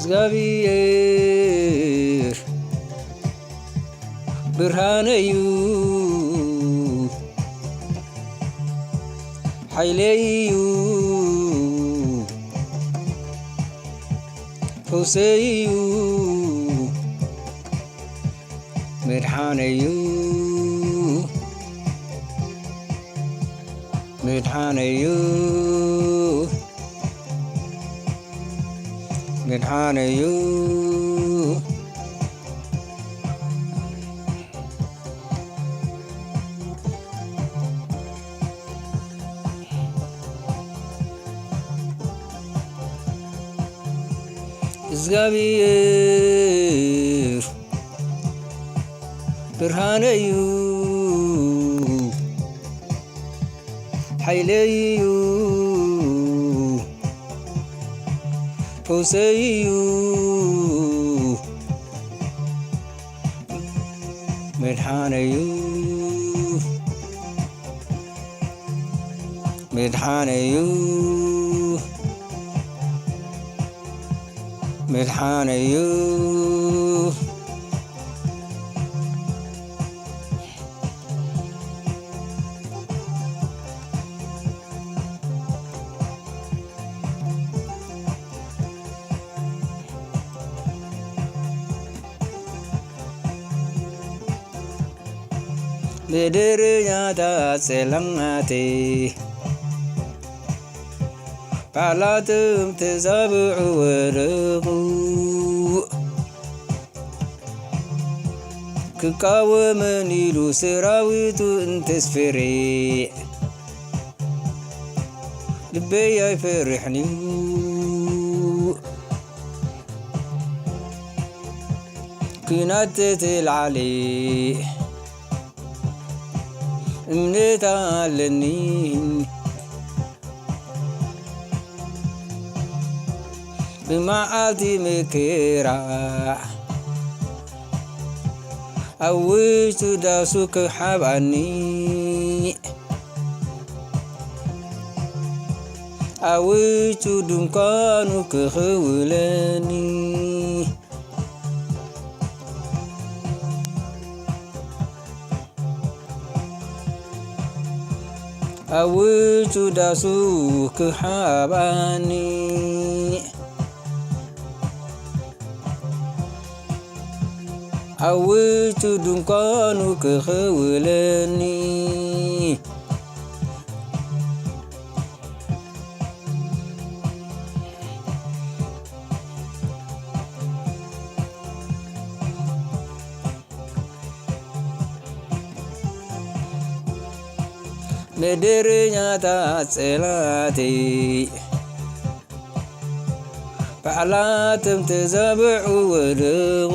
እግዚአብሔር ብርሃነዩ ሓይለዩ ፈውሰዩ መድሓነዩ መድሓነዩ መድሓነዩ እግዚአብሔር ብርሃነዩ ሓይለዩ ፈውሰዩ መድሓነዩ መድሓነዩ መድሓነዩ ምድርኛታት ጸላማቴ ቃላትም ተዛብዑ ወደቁ ክቃወመን ኢሉ ሰራዊቱ እንተስፈሬ ልበይ ኣይፈርሕንዩ ኩናት ተልዓለ እምነት ኣለኒ ብመዓልቲ መከራ ኣብ ውሽጡ ዳሱ ክሓብኣኒ ኣብ ውሽጡ ድንኳኑ ክኽውለኒ ኣብ ውሽጡ ዳሱ ክሓብኣኒ ኣብ ውሽጡ ድንኳኑ ክኽውለኒ ምድርኛታት ጸላተይ ባዕላትም ተዛብዑ ወደቁ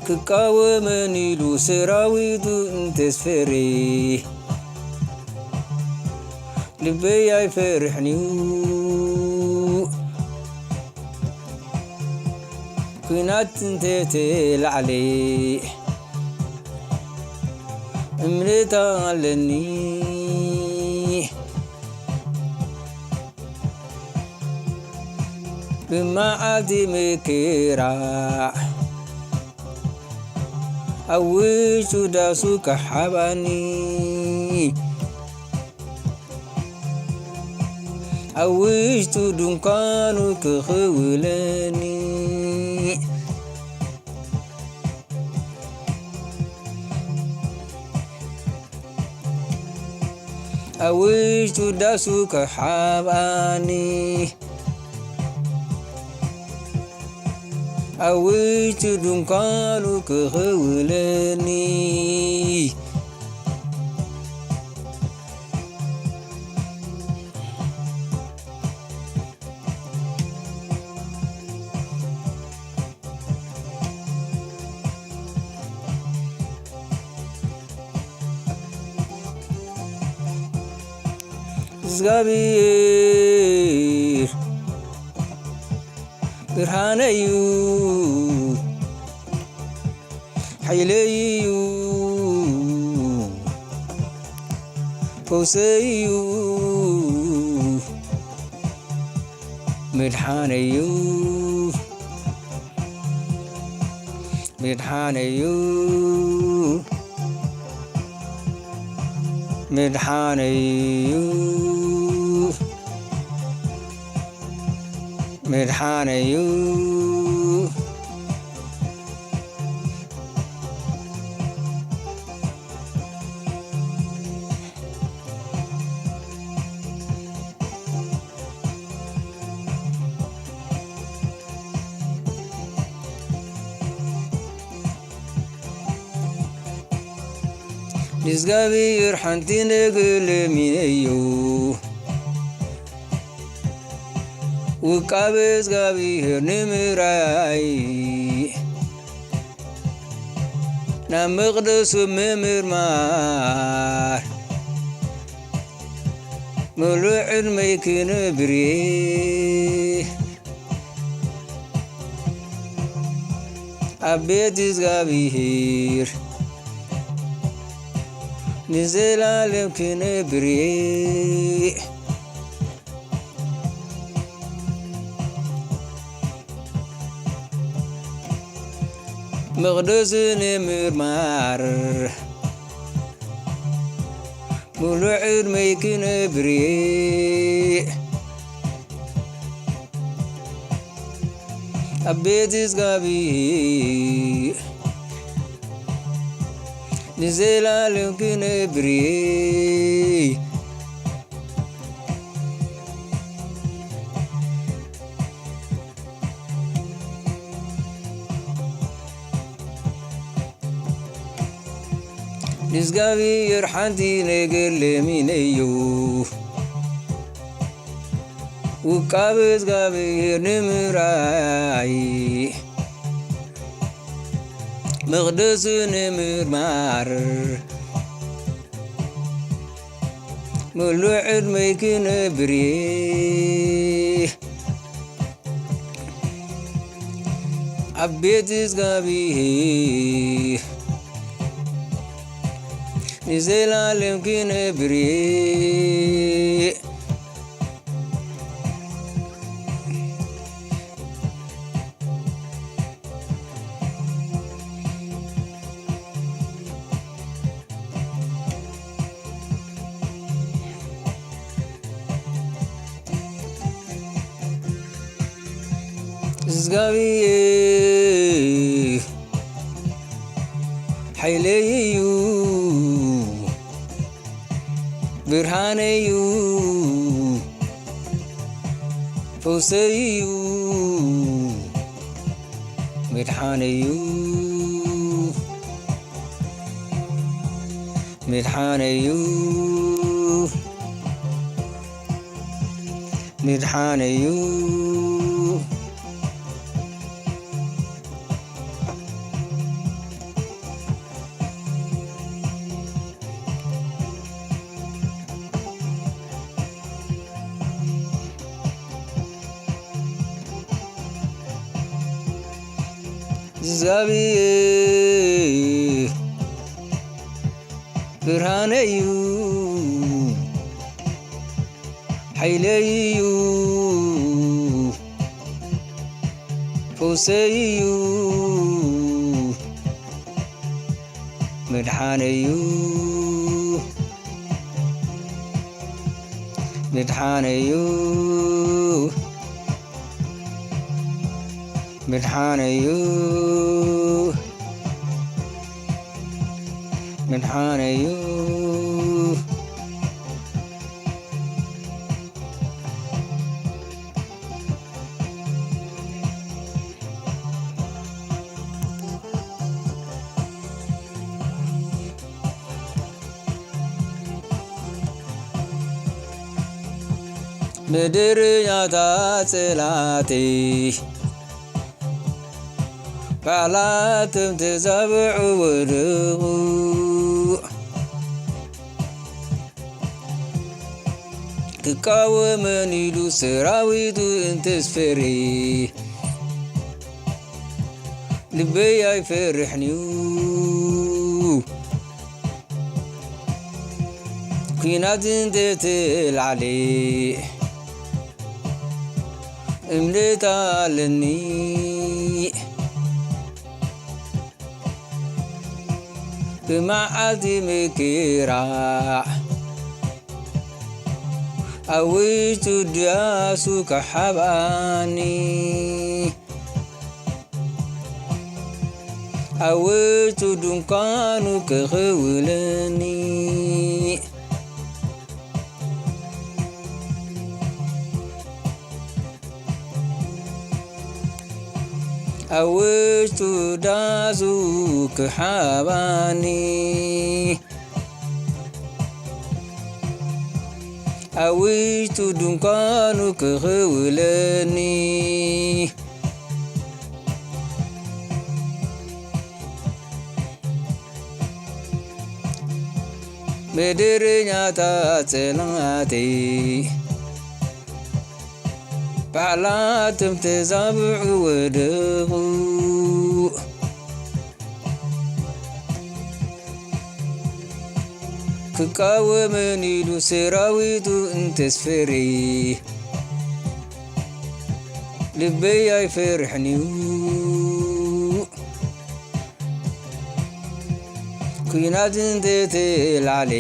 ክቃወመን ኢሉ ሰራዊቱ እንተስፈሬ ልበይ ኣይፈርሕንዩ ኩናት እንተተልዓለ እምነት ኣለኒ ብመዓልቲ መከራ ኣብ ውሽጡ ዳሱ ክሓብኣኒ ኣብ ውሽጡ ድንኳኑ ክኽውለኒ ኣብ ውሽጡ ዳሱ ክሓብኣኒ ኣብ ውሽጡ ድንኳኑ ክኽውለኒ እግዚአብሔር ብርሃነዩ ሓይለዩ ፈውሰዩ مدحاني مدحاني مدحاني مدحاني نزقابي رحنتي نقل مينيو وقابز قابي نمراي نام مقدس ممر مار ملوع الميكن بري عبيد زقابي هير نزل عالم كنبري مقدس نمر مار ملوع ميكن بري عبيد زقابي نزل عالم كنبري نزقابي يرحنتي نقل مينيو وقابز قابي نمراي مقدس نمر مار ملوع ميكن بري عبيد زقابي نزل عالم كنبري زقابي حيليو برهانيو فوسيو مدحانيو مدحانيو مدحانيو زقابي برهانيو حيليو فوسيو مدحانيو مدحانيو مدحانيو مدحانيو ምድር ያታ ጽላቴ ቃላትም ተዛብዑ ወድቑ ክቃወመን ኢሉ ሰራዊቱ እንተስፈሪ ልበይ ኣይፈርሕንዩ ኩናት እንተትልዓለ እምነት ኣለኒ ብመዓልቲ ምክራዕ ኣብ ውሽጡ ዳሱ ክሓብኣኒ ኣብ ውሽጡ ድንኳኑ ክኽውለኒ ኣብ ውሽጡ ዳሱ ክሓብኣኒ ኣብ ውሽጡ ድንኳኑ ክኽውለኒ ምድርኛታት ጸላተይ ባዕላቶም ተዛብዑ ወደቑ ክቃወመን ኢሉ ሰራዊቱ እንተስፈሪ ልበይ ኣይፈርሕን እዩ ኩናት እንተተላዕለ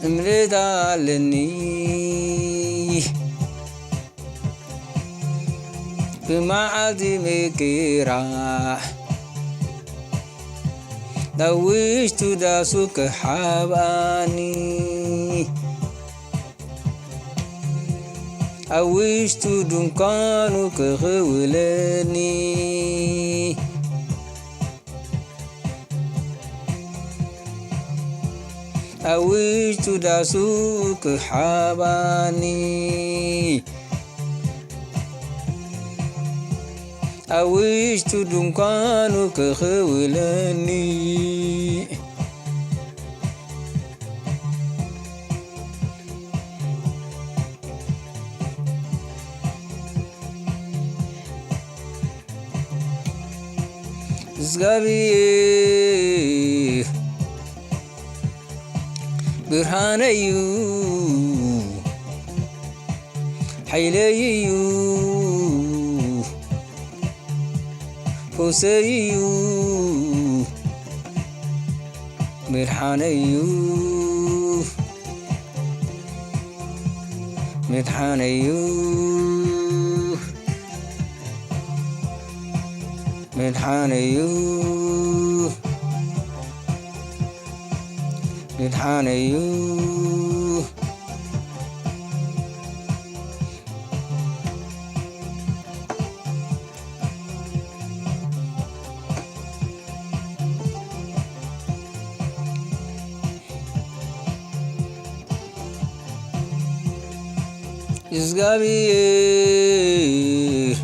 እምነት ኣለኒ ብመዓልቲ ምክራዕ ናብ ውሽጡ ዳሱ ክሓብኣኒ ኣብ ውሽጡ ድንኳኑ ክኽውለኒ ኣብ ውሽጡ ዳሱ ክሓብኣኒ ኣብ ውሽጡ ድንኳኑ ክኽውለኒ እግዚአብሔር ብርሃነዩ ኃይለዩ ፈውሰዩ መድኃነዩ መድኃነዩ መድኃነዩ መድኃነዩ እግዚአብሔር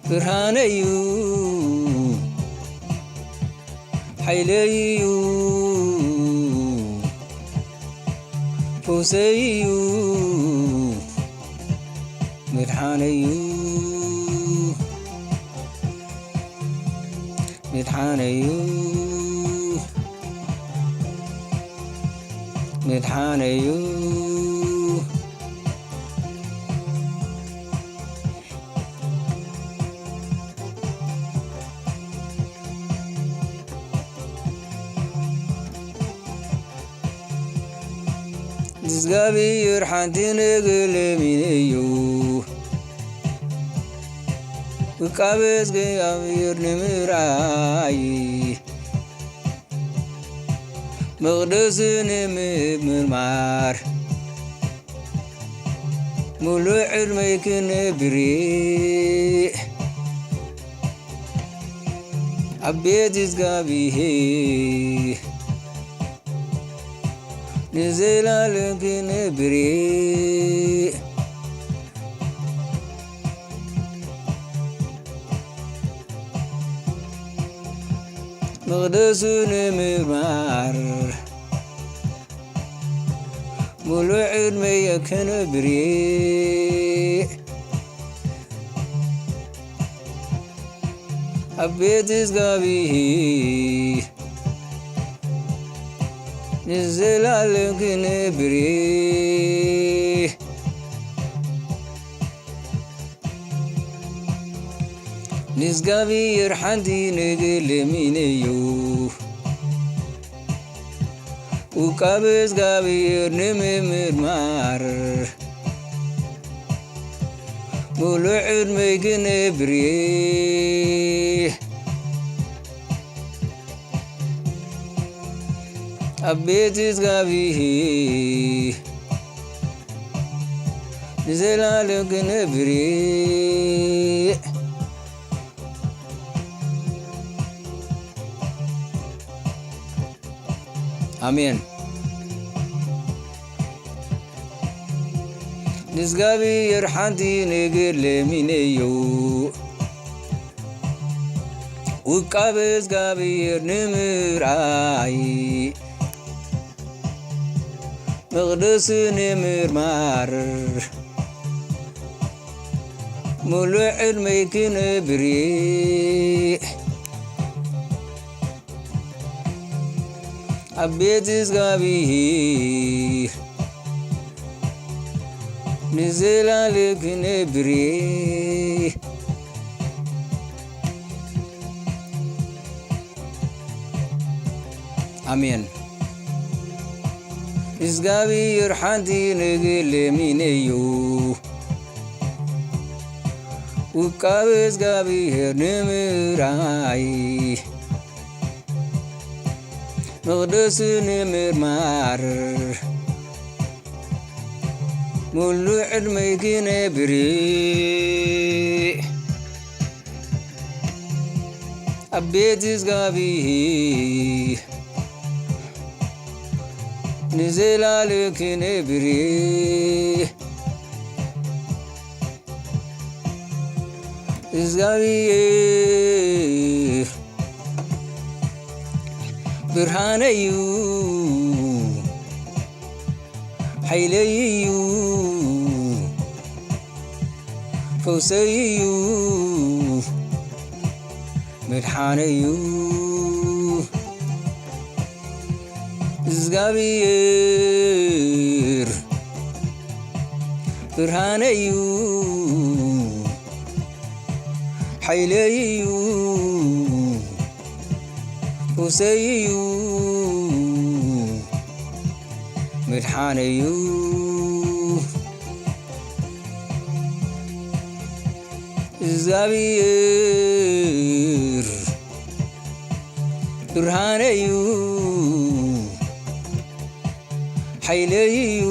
ብርሃነዩ ኃይለዩ ፈውሰዩ መድኃነዩ መድኃነዩ መድኃነዩ እግዚአብሔር ሓንቲ ነገር ለሚነዩ ውቃበ እግዚአብሔር ንምርኣይ መቕደስ ንምምርማር ሙሉእ ዕድመይ ክነብር ኣብ ቤት እግዚአብሔር ንዘላለም ክነብር መቕደሱ ንምምርማር ሙሉእ ዕድመይ ክነብር ኣብ ቤት እግዚአብሔር ንዘላለም ክነብር ንዝጋቢር ሓንቲ ነገር ለሚነዮ ውቃብስ ጋቢር ንምምርማር ሙሉዕ ዕድመይ ክነብር ኣብ ቤት እግዚአብሔር ንዘላለም ክነብር አሜን። ንዝጋቢር ሓንቲ ነገር ለሚነዮ ውቃብ እግዚአብሔር ንምርኣይ መቕደስ ንምርማር ሙሉዕ ዕድመይ ክነብር ኣብ ቤት እግዚአብሔር ንዘላለም ክነብር አሜን። ንዝጋቢር ሓንቲ ነገር ለሚነዮ ውቃብ እግዚአብሔር ንምርኣይ መቕደስ ንምርማር ሙሉዕ ዕድመይ ክነብር ኣብ ቤት እግዚአብሔር ንዘላለም ክነብር እግዚአብሔር ብርሃነዩ ሓይለዩ ፈውሰዩ መድሓነዩ እግዚአብሔር ብርሃነዩ ሓይለዩ ፈውሰዩ መድሓነዩ እግዚአብሔር ብርሃነዩ ሓይለዩ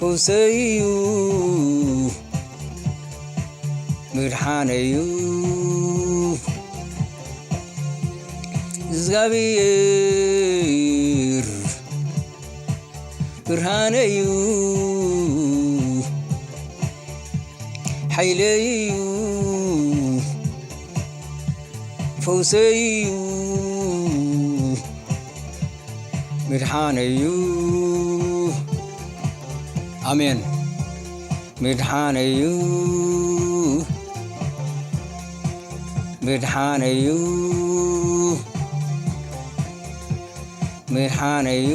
ፈውሰዩ መድሓነዩ እግዚአብሔር ብርሃነዩ ሓይለዩ ፈውሰዩ መድሓነዩ አሜን። መድሓነዩ መድሓነዩ መድሓነዩ